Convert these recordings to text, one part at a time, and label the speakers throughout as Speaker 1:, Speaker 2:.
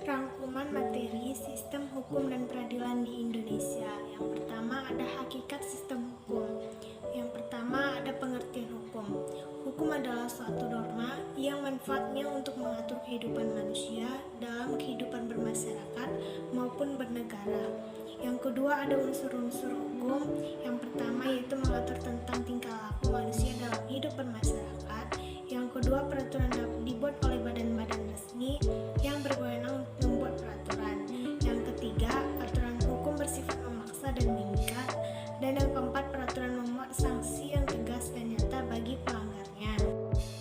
Speaker 1: Rangkuman materi sistem hukum dan peradilan di Indonesia. Yang pertama ada hakikat sistem hukum. Yang pertama ada pengertian hukum. Hukum adalah suatu norma yang manfaatnya untuk mengatur kehidupan manusia dalam kehidupan bermasyarakat maupun bernegara. Yang kedua ada unsur-unsur hukum. Yang pertama yaitu mengatur tentang tingkah laku manusia dalam hidup bermasyarakat. Yang kedua peraturan dibuat oleh badan-badan resmi yang berwenang membuat peraturan. Yang ketiga, aturan hukum bersifat memaksa dan mengikat. Dan yang keempat, peraturan memuat sanksi yang tegas dan nyata bagi pelanggarnya.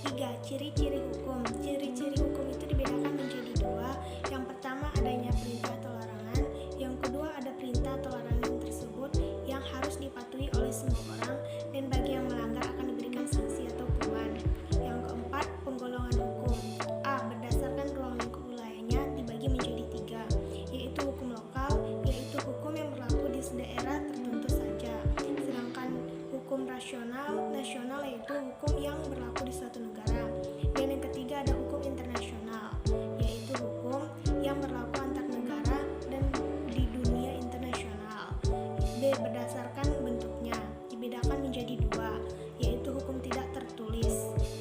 Speaker 1: 3. Ciri-ciri hukum. Ciri-ciri hukum itu dibedakan menjadi dua. Yang pertama adanya perintah atau larangan. Yang kedua ada perintah atau larangan tersebut yang harus dipatuhi oleh semua orang dan bagi yang melanggar akan diberikan sanksi atau hukuman. Yang keempat, penggolongan hukum. A. Berdasarkan ruang lingkup wilayahnya dibagi menjadi 3, yaitu hukum lokal, yaitu hukum yang berlaku di daerah tertentu saja. Sedangkan hukum nasional yaitu hukum yang berlaku di suatu negara. Dan yang ketiga ada hukum internasional, yaitu hukum yang berlaku antar negara dan di dunia internasional. B. Berdasarkan bentuknya dibedakan menjadi 2, yaitu hukum tidak tertulis,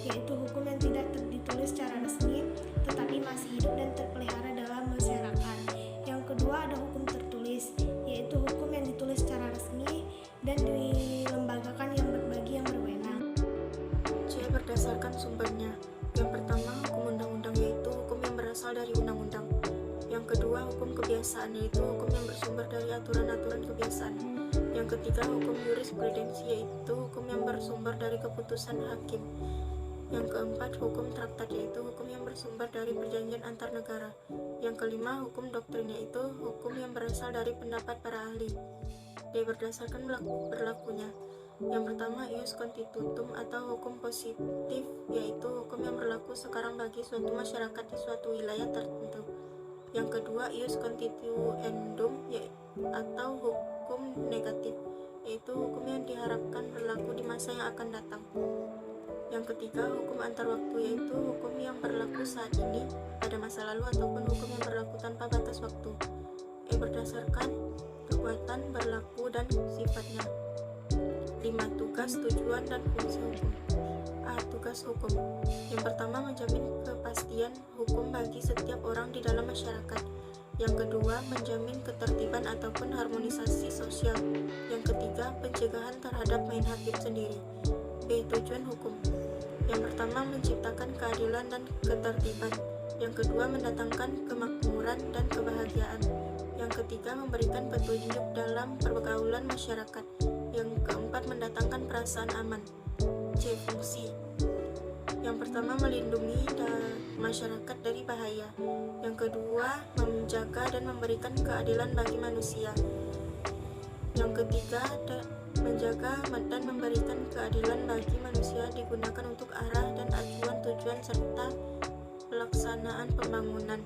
Speaker 1: yaitu hukum yang tidak ditulis secara resmi tetapi masih hidup dan terpelihara dalam masyarakat. Yang kedua ada hukum tertulis, yaitu hukum yang ditulis secara resmi dan dilembagakan yang berbagi yang berwenang.
Speaker 2: C. Berdasarkan sumbernya. Yang pertama hukum undang-undang, yaitu hukum yang berasal dari undang-undang. Yang kedua hukum kebiasaan, yaitu hukum yang bersumber dari aturan-aturan kebiasaan. Yang ketiga hukum jurisprudensi, yaitu hukum yang bersumber dari keputusan hakim. Yang keempat hukum traktat, yaitu hukum yang bersumber dari perjanjian antar negara. Yang kelima hukum doktrin, yaitu hukum yang berasal dari pendapat para ahli. D. Berdasarkan berlakunya. Yang pertama ius constitutum atau hukum positif, yaitu hukum yang berlaku sekarang bagi suatu masyarakat di suatu wilayah tertentu. Yang kedua ius constituendum atau hukum negatif, yaitu hukum yang diharapkan berlaku di masa yang akan datang. Yang ketiga hukum antar waktu, yaitu hukum yang berlaku saat ini, pada masa lalu, ataupun hukum yang berlaku tanpa batas waktu. E. Berdasarkan kekuatan, berlaku, dan sifatnya. 5. Tugas, tujuan, dan fungsi hukum. A. Tugas hukum. Yang pertama menjamin kepastian hukum bagi setiap orang di dalam masyarakat. Yang kedua menjamin ketertiban ataupun harmonisasi sosial. Yang ketiga pencegahan terhadap main hakim sendiri. B. Tujuan hukum. Yang pertama menciptakan keadilan dan ketertiban. Yang kedua mendatangkan kemakmuran dan kebahagiaan. Yang ketiga memberikan petunjuk dalam pergaulan masyarakat. Yang keempat mendatangkan perasaan aman. C. Fungsi. Yang pertama melindungi masyarakat dari bahaya. Yang kedua menjaga dan memberikan keadilan bagi manusia. Yang ketiga menjaga dan memberikan keadilan bagi manusia digunakan untuk arah dan acuan tujuan serta pelaksanaan pembangunan.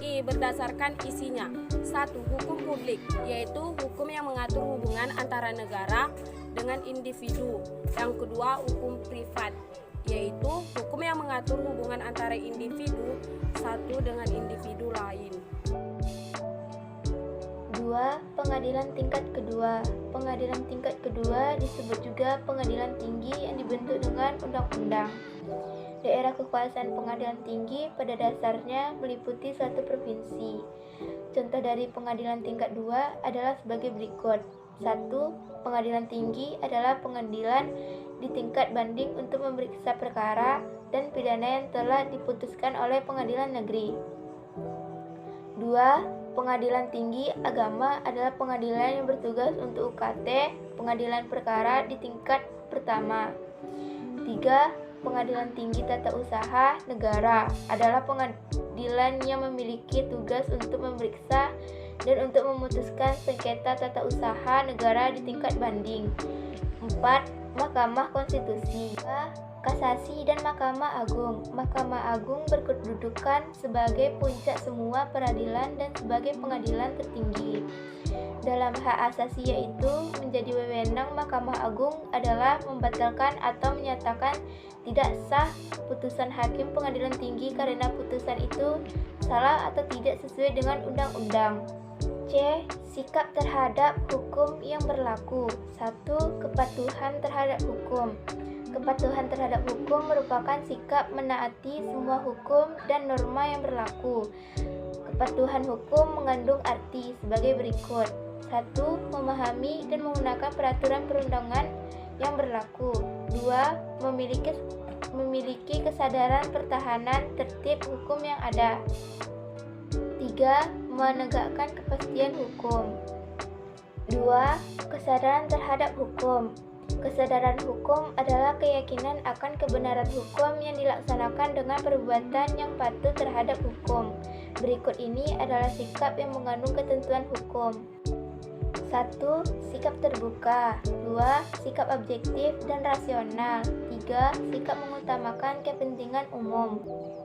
Speaker 3: I. Berdasarkan isinya. 1. Hukum publik, yaitu hukum yang mengatur hubungan antara negara dengan individu. Yang kedua hukum privat, yaitu hukum yang mengatur hubungan antara individu satu dengan individu lain.
Speaker 4: 2. Pengadilan tingkat kedua. Pengadilan tingkat kedua disebut juga pengadilan tinggi yang dibentuk dengan undang-undang. Daerah kekuasaan pengadilan tinggi pada dasarnya meliputi suatu provinsi. Contoh dari pengadilan tingkat 2 adalah sebagai berikut. 1. Pengadilan tinggi adalah pengadilan di tingkat banding untuk memeriksa perkara dan pidana yang telah diputuskan oleh pengadilan negeri. 2. Pengadilan tinggi agama adalah pengadilan yang bertugas untuk UKT, pengadilan perkara di tingkat pertama. 3. Pengadilan tinggi tata usaha negara adalah pengadilan yang memiliki tugas untuk memeriksa dan untuk memutuskan sengketa tata usaha negara di tingkat banding. 4. Mahkamah Konstitusi. 5. Kasasi dan Mahkamah Agung. Mahkamah Agung berkedudukan sebagai puncak semua peradilan dan sebagai pengadilan tertinggi. Dalam hak asasi yaitu menjadi wewenang Mahkamah Agung adalah membatalkan atau menyatakan tidak sah putusan hakim pengadilan tinggi karena putusan itu salah atau tidak sesuai dengan undang-undang. C. Sikap terhadap hukum yang berlaku. 1. Kepatuhan terhadap hukum. Kepatuhan terhadap hukum merupakan sikap menaati semua hukum dan norma yang berlaku. Kepatuhan hukum mengandung arti sebagai berikut. 1. Memahami dan menggunakan peraturan perundangan yang berlaku. 2. Memiliki kesadaran pertahanan tertib hukum yang ada. 3. Menegakkan kepastian hukum. 2. Kesadaran terhadap hukum. Kesadaran hukum adalah keyakinan akan kebenaran hukum yang dilaksanakan dengan perbuatan yang patuh terhadap hukum. Berikut ini adalah sikap yang mengandung ketentuan hukum. 1. Sikap terbuka. 2. Sikap objektif dan rasional. 3. Sikap mengutamakan kepentingan umum.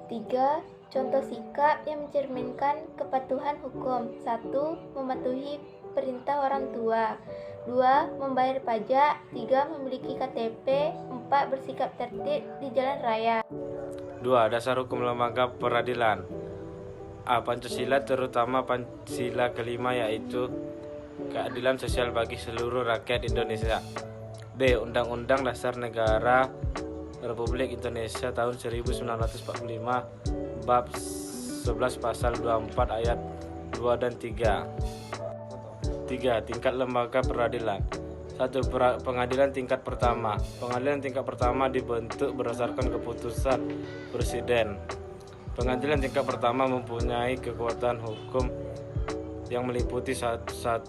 Speaker 4: 3. Contoh sikap yang mencerminkan kepatuhan hukum. 1. Mematuhi perintah orang tua. 2. Membayar pajak. 3. Memiliki KTP. 4. Bersikap tertib di jalan raya.
Speaker 5: 2. Dasar hukum lembaga peradilan. A. Pancasila, terutama Pancasila kelima, yaitu keadilan sosial bagi seluruh rakyat Indonesia. B. Undang-Undang Dasar Negara Republik Indonesia tahun 1945 bab 11 pasal 24 ayat 2 dan 3. 3. Tingkat lembaga peradilan. 1. Pengadilan tingkat pertama. Pengadilan tingkat pertama dibentuk berdasarkan keputusan Presiden. Pengadilan tingkat pertama mempunyai kekuatan hukum yang meliputi satu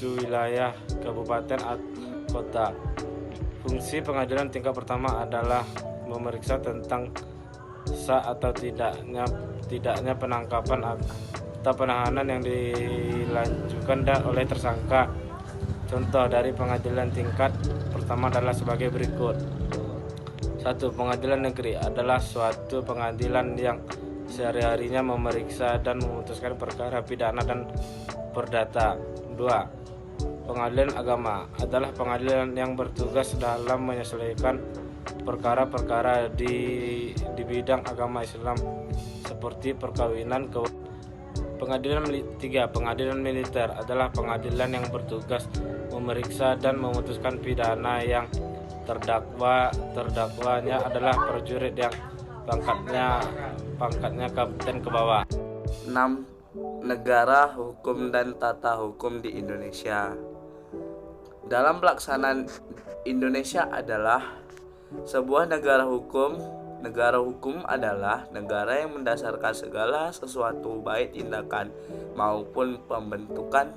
Speaker 5: wilayah, kabupaten, atau kota. Fungsi pengadilan tingkat pertama adalah memeriksa tentang sah atau tidaknya penangkapan atau penahanan yang dilakukan oleh tersangka. Contoh dari pengadilan tingkat pertama adalah sebagai berikut. 1. Pengadilan negeri adalah suatu pengadilan yang sehari-harinya memeriksa dan memutuskan perkara pidana dan perdata. 2. Pengadilan agama adalah pengadilan yang bertugas dalam menyelesaikan perkara-perkara di bidang agama Islam seperti perkawinan. Pengadilan 3. Pengadilan militer adalah pengadilan yang bertugas memeriksa dan memutuskan pidana yang terdakwanya adalah prajurit yang pangkatnya kapten ke bawah.
Speaker 6: 6. Negara, hukum, dan tata hukum di Indonesia. Dalam pelaksanaan Indonesia adalah sebuah negara hukum. Negara hukum adalah negara yang mendasarkan segala sesuatu baik tindakan maupun pembentukan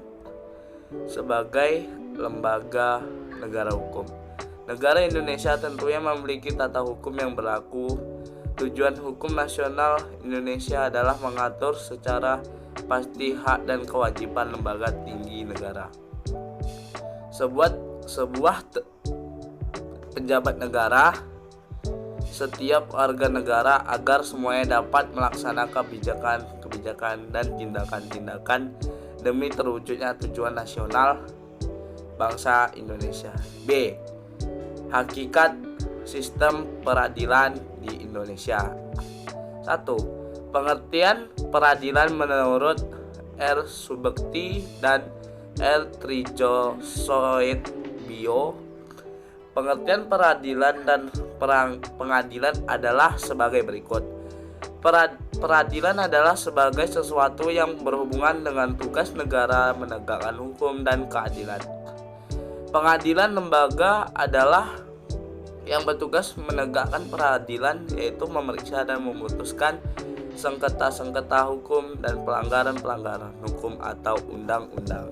Speaker 6: sebagai lembaga negara hukum. Negara Indonesia tentunya memiliki tata hukum yang berlaku. Tujuan hukum nasional Indonesia adalah mengatur secara pasti hak dan kewajiban lembaga tinggi negara. Sebuah pejabat negara, setiap warga negara agar semuanya dapat melaksanakan kebijakan dan tindakan-tindakan demi terwujudnya tujuan nasional bangsa Indonesia. B. Hakikat sistem peradilan di Indonesia. 1. Pengertian peradilan menurut R. Subekti dan R. Trijosoetbio. Pengertian peradilan dan pengadilan adalah sebagai berikut. Peradilan adalah sebagai sesuatu yang berhubungan dengan tugas negara menegakkan hukum dan keadilan. Pengadilan lembaga adalah yang bertugas menegakkan peradilan, yaitu memeriksa dan memutuskan sengketa-sengketa hukum dan pelanggaran-pelanggaran hukum atau undang-undang.